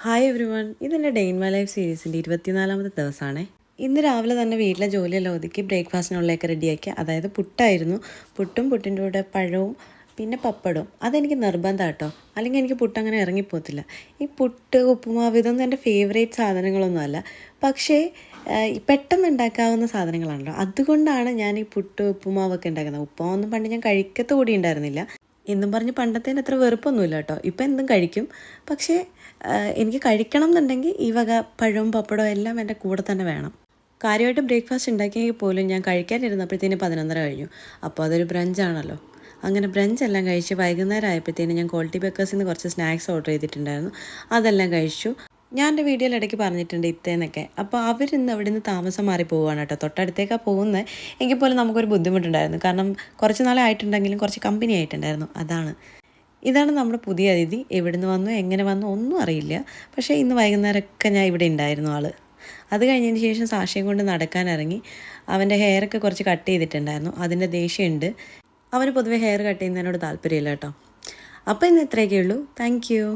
Hi every one, ഇതെൻ്റെ day in my life സീരീസിൻ്റെ 24ാമത്തെ ദിവസമാണേ. ഇന്ന് രാവിലെ തന്നെ വീട്ടിലെ ജോലിയെല്ലാം ഒതുക്കി ബ്രേക്ക്ഫാസ്റ്റിനുള്ളതൊക്കെ റെഡിയാക്കി. അതായത് പുട്ടായിരുന്നു. പുട്ടും പുട്ടിൻ്റെ കൂടെ പഴവും പിന്നെ പപ്പടവും. അതെനിക്ക് നിർബന്ധം കേട്ടോ, അല്ലെങ്കിൽ എനിക്ക് പുട്ട് അങ്ങനെ ഇറങ്ങിപ്പോകത്തില്ല. ഈ പുട്ട്, ഉപ്പുമാവ് ഇതൊന്നും എൻ്റെ ഫേവറേറ്റ് സാധനങ്ങളൊന്നുമല്ല. പക്ഷേ പെട്ടെന്ന് ഉണ്ടാക്കാവുന്ന സാധനങ്ങളാണല്ലോ, അതുകൊണ്ടാണ് ഞാൻ ഈ പുട്ട് ഉപ്പുമാവൊക്കെ ഉണ്ടാക്കുന്നത്. ഉപ്പുമാവൊന്നും പണ്ട് ഞാൻ കഴിക്കത്ത് കൂടി ഉണ്ടായിരുന്നില്ല. എന്നും പറഞ്ഞ് പണ്ടത്തേന് അത്ര വെറുപ്പൊന്നുമില്ല കേട്ടോ, ഇപ്പം എന്തും കഴിക്കും. പക്ഷേ എനിക്ക് കഴിക്കണം എന്നുണ്ടെങ്കിൽ ഈ വക പഴവും പപ്പടവും എല്ലാം എൻ്റെ കൂടെ തന്നെ വേണം. കാര്യമായിട്ട് ബ്രേക്ക്ഫാസ്റ്റ് ഉണ്ടാക്കിയെങ്കിൽ പോലും ഞാൻ കഴിക്കാനിരുന്നപ്പോഴത്തേന് 11:30 കഴിഞ്ഞു. അപ്പോൾ അതൊരു ബ്രഞ്ചാണല്ലോ. അങ്ങനെ ബ്രഞ്ചെല്ലാം കഴിച്ച് വൈകുന്നേരം ആയപ്പോഴത്തേന് ഞാൻ ക്വാളിറ്റി ബേക്കേഴ്സിൽ നിന്ന് കുറച്ച് സ്നാക്സ് ഓർഡർ ചെയ്തിട്ടുണ്ടായിരുന്നു. അതെല്ലാം കഴിച്ചു. ഞാൻ എൻ്റെ വീഡിയോയിൽ ഇടയ്ക്ക് പറഞ്ഞിട്ടുണ്ട് ഇത്തേന്നൊക്കെ. അപ്പോൾ അവരിന്ന് അവിടെ നിന്ന് താമസം മാറി പോവുകയാണ് കേട്ടോ. തൊട്ടടുത്തേക്കാണ് പോകുന്നത്. എങ്കിൽ പോലും നമുക്കൊരു ബുദ്ധിമുട്ടുണ്ടായിരുന്നു. കാരണം കുറച്ച് നാളെ ആയിട്ടുണ്ടെങ്കിലും കുറച്ച് കമ്പനി ആയിട്ടുണ്ടായിരുന്നു. ഇതാണ് നമ്മുടെ പുതിയ അതിഥി. എവിടുന്ന് വന്നു, എങ്ങനെ വന്നു ഒന്നും അറിയില്ല. പക്ഷേ ഇന്ന് വൈകുന്നേരമൊക്കെ ഞാൻ ഇവിടെ ഉണ്ടായിരുന്നു ആൾ. അത് കഴിഞ്ഞതിന് ശേഷം സാക്ഷ്യം കൊണ്ട് നടക്കാനിറങ്ങി. അവൻ്റെ ഹെയറൊക്കെ കുറച്ച് കട്ട് ചെയ്തിട്ടുണ്ടായിരുന്നു. അതിൻ്റെ ദേഷ്യമുണ്ട്. അവന് പൊതുവെ ഹെയർ കട്ട് ചെയ്യുന്നതിനോട് താല്പര്യമില്ല കേട്ടോ. അപ്പോൾ ഇന്ന് ഇത്രയൊക്കെ ഉള്ളൂ. Thank you.